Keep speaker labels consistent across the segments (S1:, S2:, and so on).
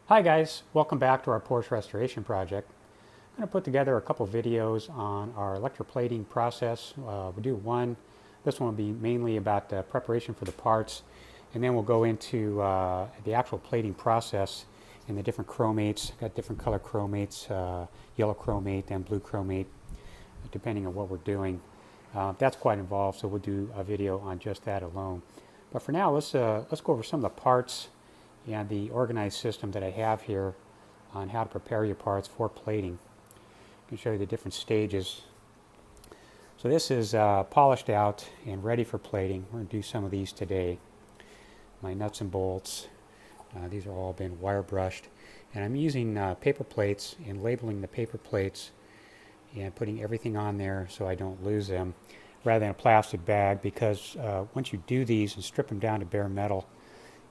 S1: Hi guys, welcome back to our Porsche restoration project. I'm going to put together a couple videos on our electroplating process. We'll do one. This one will be mainly about preparation for the parts, and then we'll go into the actual plating process and the different chromates. Got different color chromates, yellow chromate and blue chromate, depending on what we're doing. That's quite involved, so we'll do a video on just that alone. But for now, let's go over some of the parts and the organized system that I have here on how to prepare your parts for plating. I can show you the different stages. So this is polished out and ready for plating. We're going to do some of these today. My nuts and bolts. These are all been wire brushed. And I'm using paper plates and labeling the paper plates and putting everything on there so I don't lose them, rather than a plastic bag, because once you do these and strip them down to bare metal,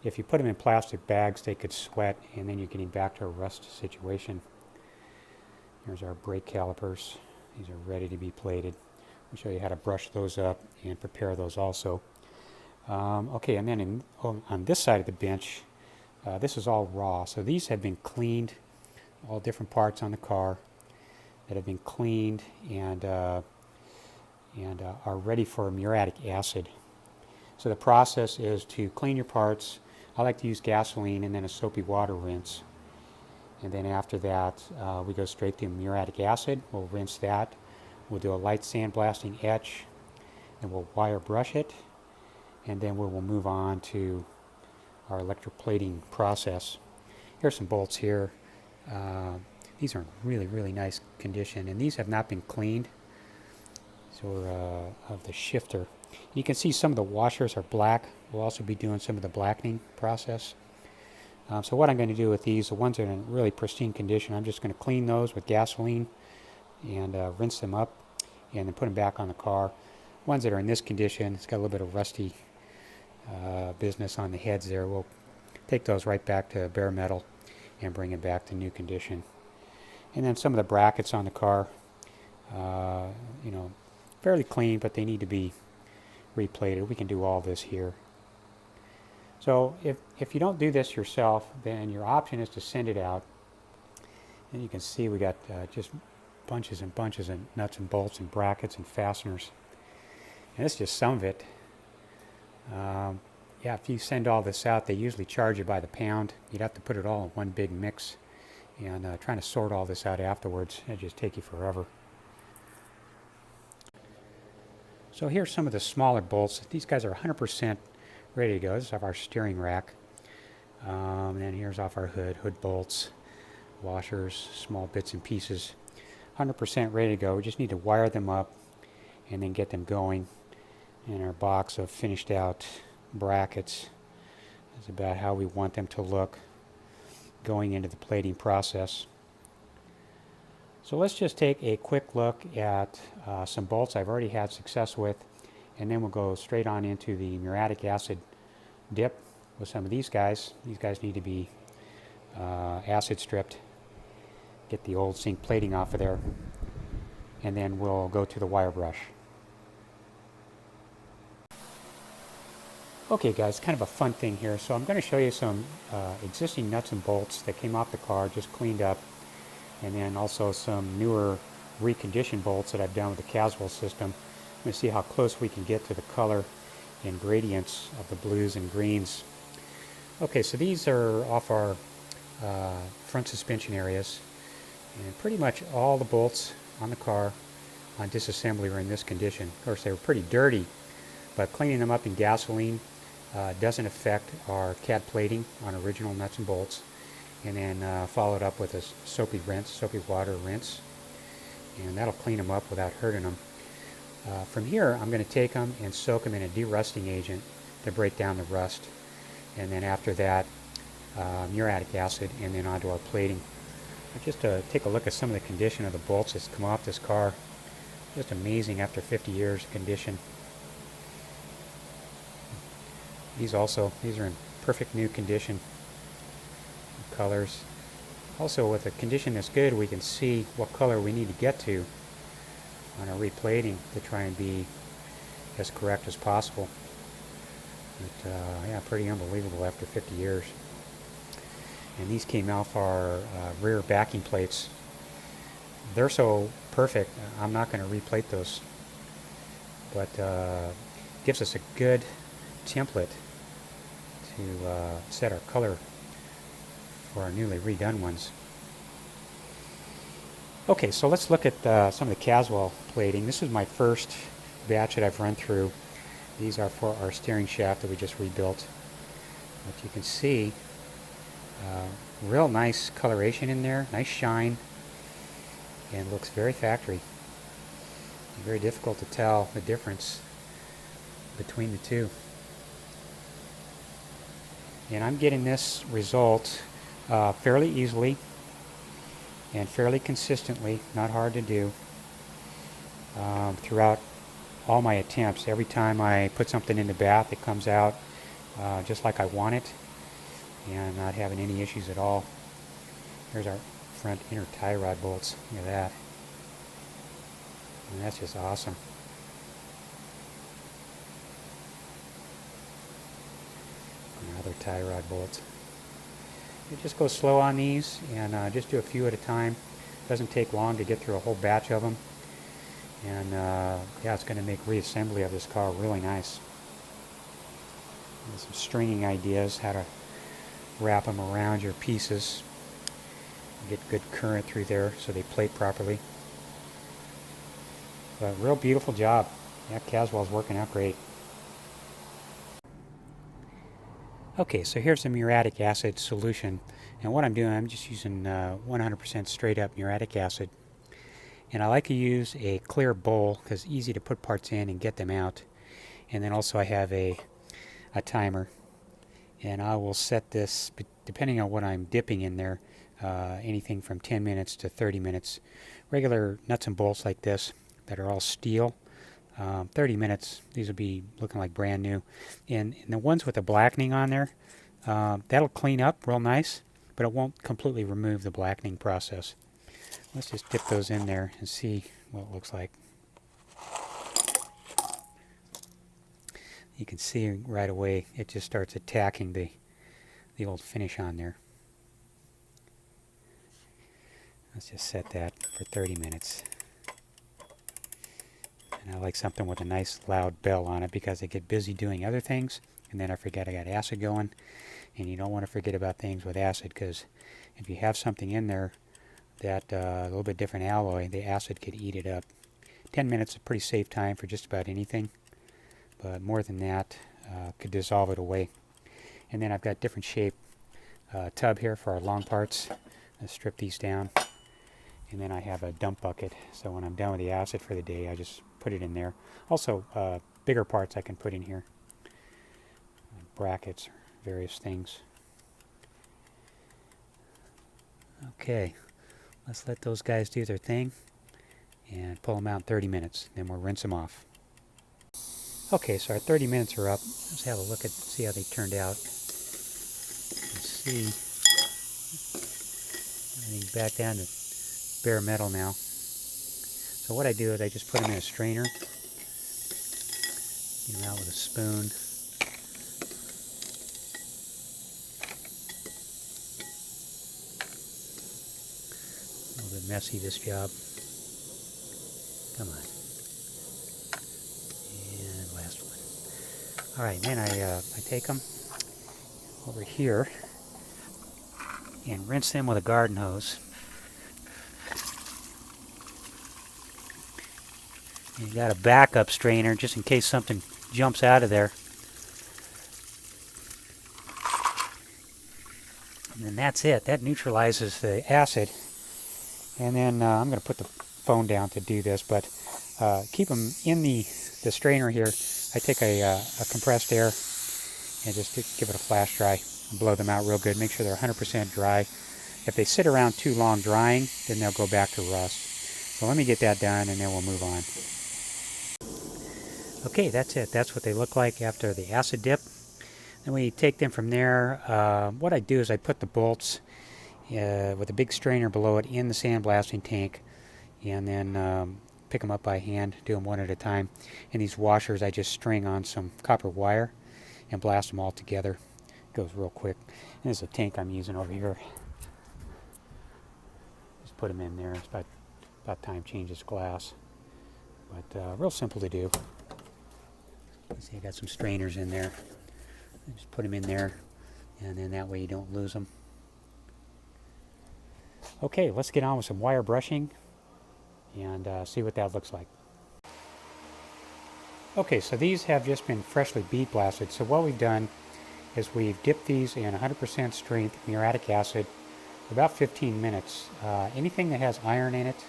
S1: if you put them in plastic bags, they could sweat, and then you're getting back to a rust situation. Here's our brake calipers. These are ready to be plated. I'll show you how to brush those up and prepare those also. Okay, and then on this side of the bench, this is all raw. So these have been cleaned, all different parts on the car that have been cleaned and are ready for muriatic acid. So the process is to clean your parts. I like to use gasoline and then a soapy water rinse. And then after that, we go straight to muriatic acid. We'll rinse that. We'll do a light sandblasting etch, and we'll wire brush it. And then we will move on to our electroplating process. Here's some bolts here. These are in really, really nice condition, and these have not been cleaned. So of the shifter. You can see some of the washers are black. We'll also be doing some of the blackening process. So what I'm going to do with these, the ones that are in really pristine condition, I'm just going to clean those with gasoline and rinse them up and then put them back on the car. Ones that are in this condition, it's got a little bit of rusty business on the heads there. We'll take those right back to bare metal and bring it back to new condition. And then some of the brackets on the car, you know, fairly clean, but they need to be replated. We can do all this here. So if you don't do this yourself, then your option is to send it out. And you can see we got just bunches and bunches of nuts and bolts and brackets and fasteners. And this is just some of it. Yeah, if you send all this out, they usually charge you by the pound. You'd have to put it all in one big mix. And trying to sort all this out afterwards, it'd just take you forever. So here's some of the smaller bolts. These guys are 100% ready to go. This is off our steering rack. And then here's off our hood bolts, washers, small bits and pieces. 100% ready to go. We just need to wire them up and then get them going. And our box of finished out brackets is about how we want them to look going into the plating process. So let's just take a quick look at some bolts I've already had success with, and then we'll go straight on into the muriatic acid dip with some of these guys. These guys need to be acid stripped, get the old zinc plating off of there, and then we'll go to the wire brush. Okay guys, kind of a fun thing here. So I'm going to show you some existing nuts and bolts that came off the car, just cleaned up, and then also some newer reconditioned bolts that I've done with the Caswell system. I'm going to see how close we can get to the color and gradients of the blues and greens. Okay, so these are off our front suspension areas, and pretty much all the bolts on the car on disassembly are in this condition. Of course, they were pretty dirty, but cleaning them up in gasoline doesn't affect our CAD plating on original nuts and bolts. And then followed up with a soapy water rinse, and that'll clean them up without hurting them. From here, I'm going to take them and soak them in a de-rusting agent to break down the rust, and then after that, muriatic acid, and then onto our plating. But just to take a look at some of the condition of the bolts that's come off this car, just amazing after 50 years of condition. These are in perfect new condition. Colors. Also, with a condition that's good, we can see what color we need to get to on our replating to try and be as correct as possible. But yeah, pretty unbelievable after 50 years. And these came off our rear backing plates. They're so perfect, I'm not going to replate those, but gives us a good template to set our color for our newly redone ones. Okay, so let's look at some of the Caswell plating. This is my first batch that I've run through. These are for our steering shaft that we just rebuilt. But you can see real nice coloration in there, nice shine, and looks very factory. Very difficult to tell the difference between the two. And I'm getting this result fairly easily and fairly consistently, not hard to do, throughout all my attempts. Every time I put something in the bath, it comes out just like I want it, and not having any issues at all. There's our front inner tie rod bolts. Look at that. And that's just awesome. And other tie rod bolts. You just go slow on these and just do a few at a time. Doesn't take long to get through a whole batch of them. And yeah, it's going to make reassembly of this car really nice. And some stringing ideas, how to wrap them around your pieces. Get good current through there so they plate properly. But real beautiful job. Yeah, Caswell's working out great. Okay, so here's the muriatic acid solution. And what I'm doing, I'm just using 100% straight up muriatic acid. And I like to use a clear bowl because it's easy to put parts in and get them out. And then also I have a timer. And I will set this, depending on what I'm dipping in there, anything from 10 minutes to 30 minutes. Regular nuts and bolts like this that are all steel, 30 minutes, these will be looking like brand new. And the ones with the blackening on there, that'll clean up real nice, but it won't completely remove the blackening process. Let's just dip those in there and see what it looks like. You can see right away it just starts attacking the old finish on there. Let's just set that for 30 minutes. And I like something with a nice loud bell on it because I get busy doing other things and then I forget I got acid going. And you don't want to forget about things with acid because if you have something in there that a little bit different alloy, the acid could eat it up. 10 minutes is a pretty safe time for just about anything, but more than that could dissolve it away. And then I've got different shape tub here for our long parts. Let's strip these down. And then I have a dump bucket, so when I'm done with the acid for the day, I just put it in there. Also, bigger parts I can put in here. Brackets, various things. Okay, let's let those guys do their thing and pull them out in 30 minutes. Then we'll rinse them off. Okay, so our 30 minutes are up. Let's have a look at, see how they turned out. Let's see. Everything's back down to bare metal now. So what I do is I just put them in a strainer. Get them out with a spoon. A little bit messy, this job. Come on. And last one. Alright, then I take them over here and rinse them with a garden hose. You got a backup strainer just in case something jumps out of there. And then that's it. That neutralizes the acid. And then I'm going to put the phone down to do this, but keep them in the strainer here. I take a compressed air and just give it a flash dry and blow them out real good. Make sure they're 100% dry. If they sit around too long drying, then they'll go back to rust. So let me get that done and then we'll move on. Okay, that's it. That's what they look like after the acid dip. Then we take them from there. What I do is I put the bolts with a big strainer below it in the sandblasting tank, and then pick them up by hand, do them one at a time. And these washers I just string on some copper wire and blast them all together. goes real quick. And this is a tank I'm using over here. Just put them in there. It's about time to change this glass. But real simple to do. You see I got some strainers in there. Just put them in there, and then that way you don't lose them. Okay, let's get on with some wire brushing and see what that looks like. Okay, so these have just been freshly bead blasted. So what we've done is we've dipped these in 100% strength muriatic acid for about 15 minutes. Anything that has iron in it,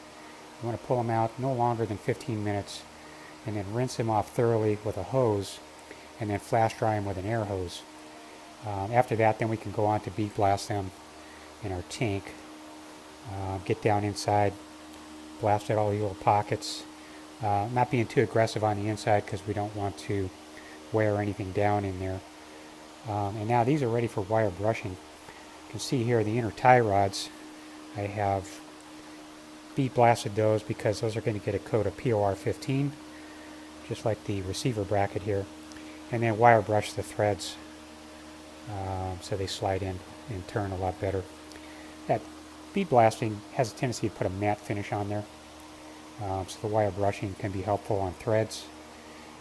S1: you want to pull them out no longer than 15 minutes, and then rinse them off thoroughly with a hose, and then flash dry them with an air hose. After that, then we can go on to bead blast them in our tank. Get down inside, blast out all the little pockets. Not being too aggressive on the inside because we don't want to wear anything down in there. And now these are ready for wire brushing. You can see here the inner tie rods. I have bead blasted those because those are going to get a coat of POR 15, just like the receiver bracket here. And then wire brush the threads so they slide in and turn a lot better. That bead blasting has a tendency to put a matte finish on there. So the wire brushing can be helpful on threads.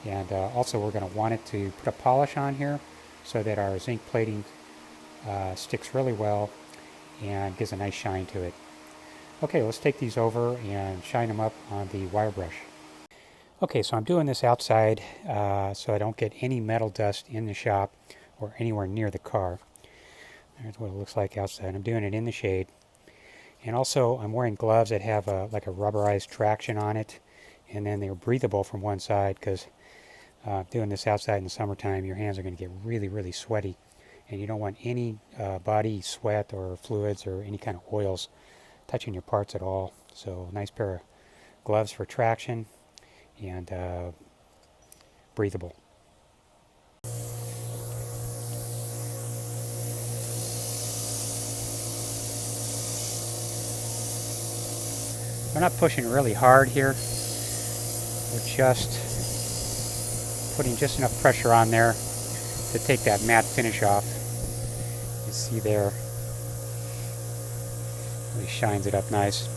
S1: And also we're going to want it to put a polish on here so that our zinc plating sticks really well and gives a nice shine to it. Okay, let's take these over and shine them up on the wire brush. Okay, so I'm doing this outside so I don't get any metal dust in the shop or anywhere near the car. There's what it looks like outside. I'm doing it in the shade. And also I'm wearing gloves that have like a rubberized traction on it, and then they're breathable from one side because doing this outside in the summertime, your hands are going to get really, really sweaty, and you don't want any body sweat or fluids or any kind of oils touching your parts at all. So nice pair of gloves for traction and breathable. We're not pushing really hard here. We're just putting just enough pressure on there to take that matte finish off. You see there, really shines it up nice.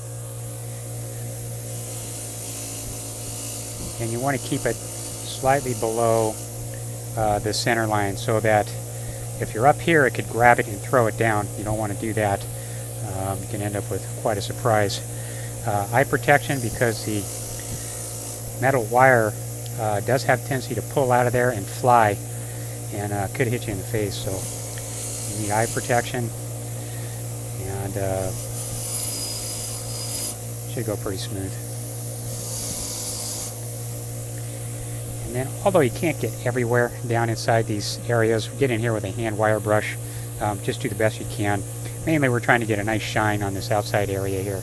S1: And you want to keep it slightly below the center line so that if you're up here, it could grab it and throw it down. You don't want to do that. You can end up with quite a surprise. Eye protection, because the metal wire does have a tendency to pull out of there and fly, and could hit you in the face. So you need eye protection, and should go pretty smooth. And then, although you can't get everywhere down inside these areas, get in here with a hand wire brush. Just do the best you can. Mainly we're trying to get a nice shine on this outside area here.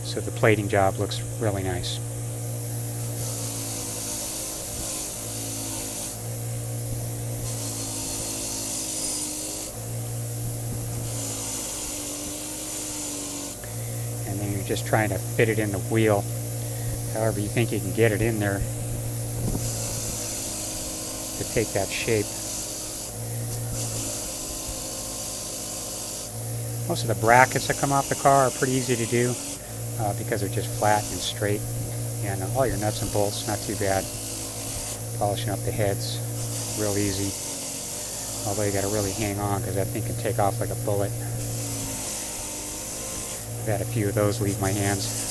S1: So the plating job looks really nice. And then you're just trying to fit it in the wheel however you think you can get it in there to take that shape. Most of the brackets that come off the car are pretty easy to do because they're just flat and straight, and all your nuts and bolts, not too bad. Polishing up the heads, real easy, although you got to really hang on because that thing can take off like a bullet. I've had a few of those leave my hands.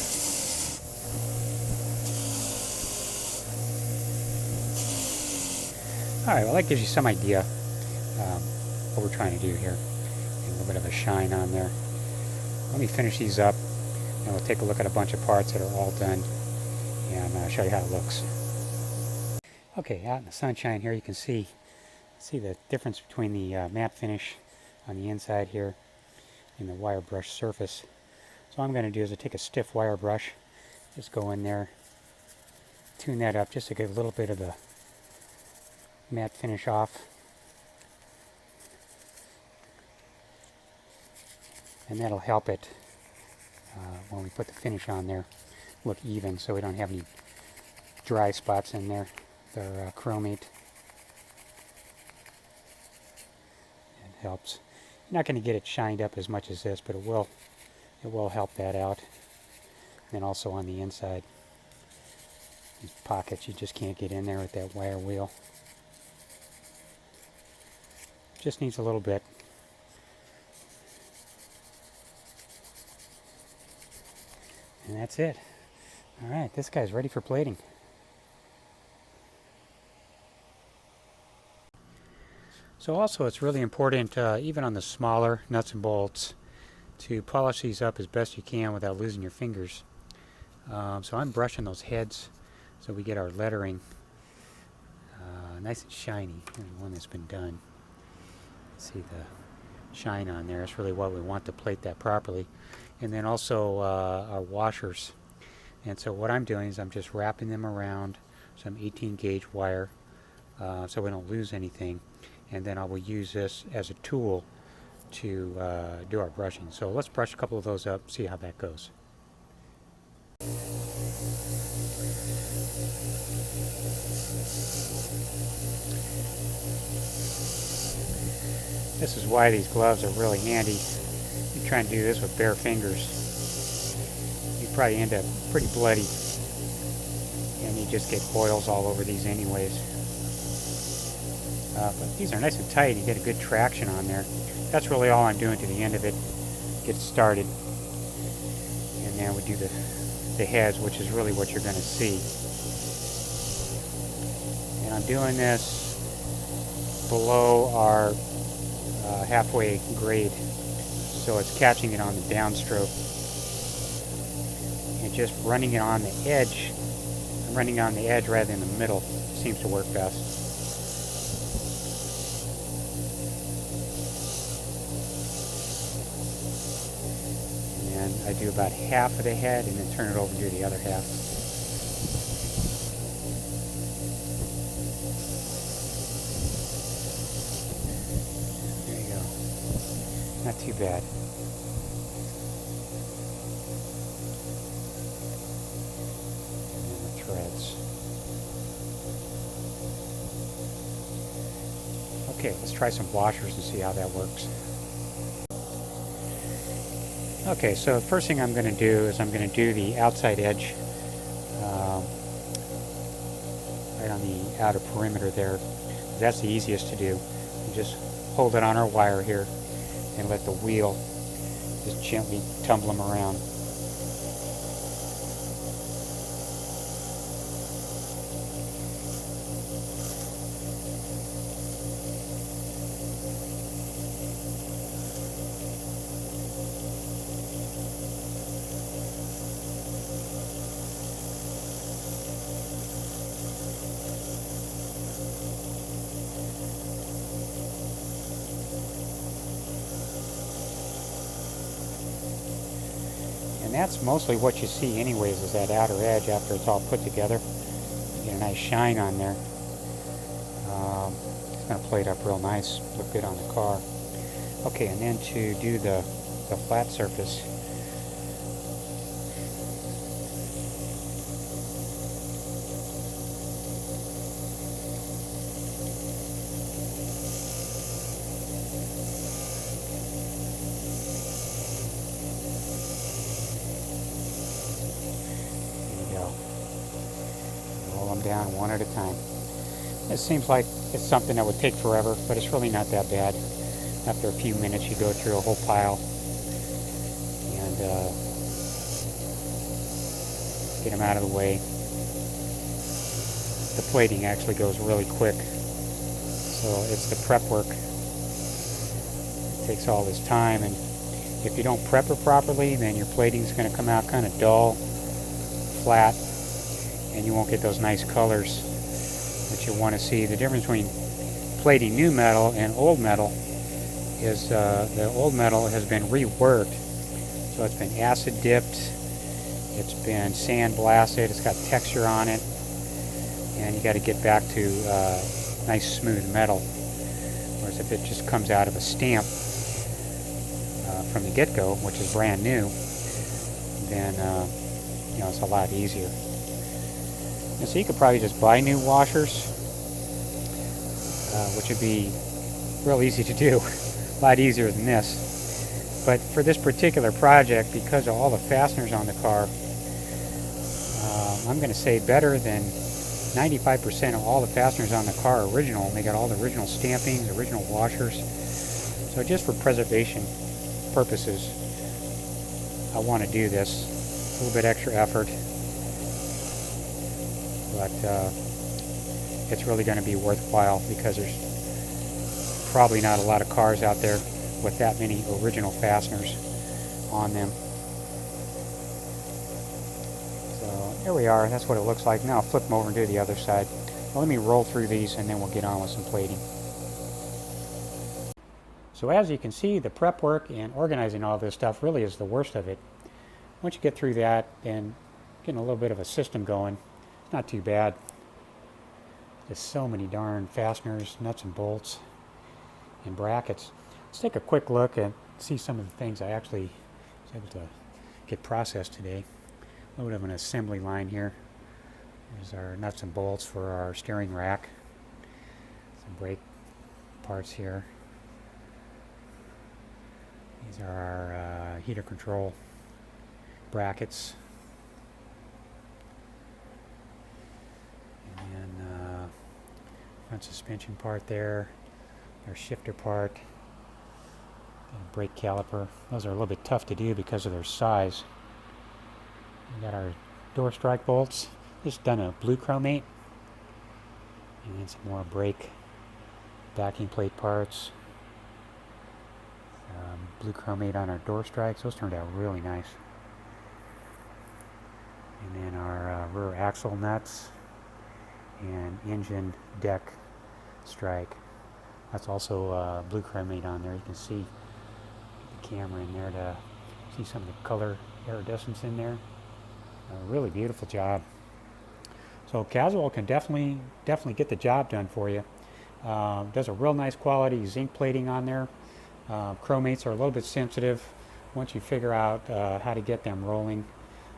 S1: Alright, well that gives you some idea what we're trying to do here. A little bit of a shine on there. Let me finish these up, and we'll take a look at a bunch of parts that are all done and show you how it looks. Okay, out in the sunshine here you can see the difference between the matte finish on the inside here and the wire brush surface. So what I'm going to do is I take a stiff wire brush, just go in there, tune that up just to get a little bit of the matte finish off. And that'll help it when we put the finish on there look even, so we don't have any dry spots in there. They're chromate. helps. You're not going to get it shined up as much as this, but it will help that out. And then also on the inside, these pockets, you just can't get in there with that wire wheel. Just needs a little bit. And that's it. All right, this guy's ready for plating. So also it's really important, even on the smaller nuts and bolts, to polish these up as best you can without losing your fingers. So I'm brushing those heads so we get our lettering nice and shiny. Here's one that's been done. See the shine on there. That's really what we want to plate that properly. And then also our washers. And so what I'm doing is I'm just wrapping them around some 18 gauge wire so we don't lose anything. And then I will use this as a tool to do our brushing. So let's brush a couple of those up, see how that goes. This is why these gloves are really handy. You try and do this with bare fingers, you probably end up pretty bloody, and you just get oils all over these anyways. But these are nice and tight. You get a good traction on there. That's really all I'm doing to the end of it. Get started, and then we do the heads, which is really what you're going to see. And I'm doing this below our halfway grade, so it's catching it on the downstroke, and just running it on the edge. I'm running on the edge rather than the middle. Seems to work best. And I do about half of the head and then turn it over to do the other half. Not too bad. And the threads. Okay, let's try some washers and see how that works. Okay, so the first thing I'm going to do is I'm going to do the outside edge right on the outer perimeter there. That's the easiest to do. You just hold it on our wire here and let the wheel just gently tumble them around. And that's mostly what you see anyways, is that outer edge after it's all put together. You get a nice shine on there. It's going to plate up real nice, look good on the car. Okay, and then to do the flat surface, down one at a time. It seems like it's something that would take forever, but it's really not that bad. After a few minutes you go through a whole pile and get them out of the way. The plating actually goes really quick, so it's the prep work. It takes all this time, and if you don't prep it properly, then your plating is going to come out kind of dull, flat, and you won't get those nice colors that you want to see. The difference between plating new metal and old metal is the old metal has been reworked. So it's been acid dipped, it's been sand blasted, it's got texture on it, and you got to get back to nice smooth metal. Whereas if it just comes out of a stamp from the get-go, which is brand new, then you know, it's a lot easier. And so you could probably just buy new washers, which would be real easy to do. a lot easier than this. But for this particular project, because of all the fasteners on the car, I'm going to say better than 95% of all the fasteners on the car are original. They got all the original stampings, original washers. So just for preservation purposes, I want to do this. A little bit extra effort, but it's really going to be worthwhile because there's probably not a lot of cars out there with that many original fasteners on them. So there we are. That's what it looks like. Now I'll flip them over and do the other side. Well, let me roll through these and then we'll get on with some plating. So as you can see, the prep work and organizing all this stuff really is the worst of it. Once you get through that and getting a little bit of a system going, it's not too bad. There's so many darn fasteners, nuts and bolts, and brackets. Let's take a quick look and see some of the things I actually was able to get processed today. A little bit of an assembly line here. There's our nuts and bolts for our steering rack. Some brake parts here. These are our heater control brackets. And then front suspension part there. Our shifter part. And brake caliper. Those are a little bit tough to do because of their size. We got our door strike bolts. Just done a blue chromate. And then some more brake backing plate parts. Blue chromate on our door strikes. Those turned out really nice. And then our rear axle nuts and engine deck strike. That's also blue chromate on there. You can see the camera in there to see some of the color iridescence in there. A really beautiful job. So Caswell can definitely get the job done for you. Does a real nice quality zinc plating on there. Chromates are a little bit sensitive. Once you figure out how to get them rolling,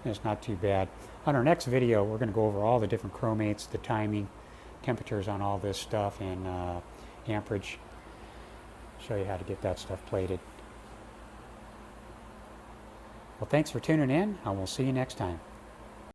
S1: it's not too bad. On our next video, we're going to go over all the different chromates, the timing, temperatures on all this stuff, and amperage. Show you how to get that stuff plated. Well, thanks for tuning in, and we'll see you next time.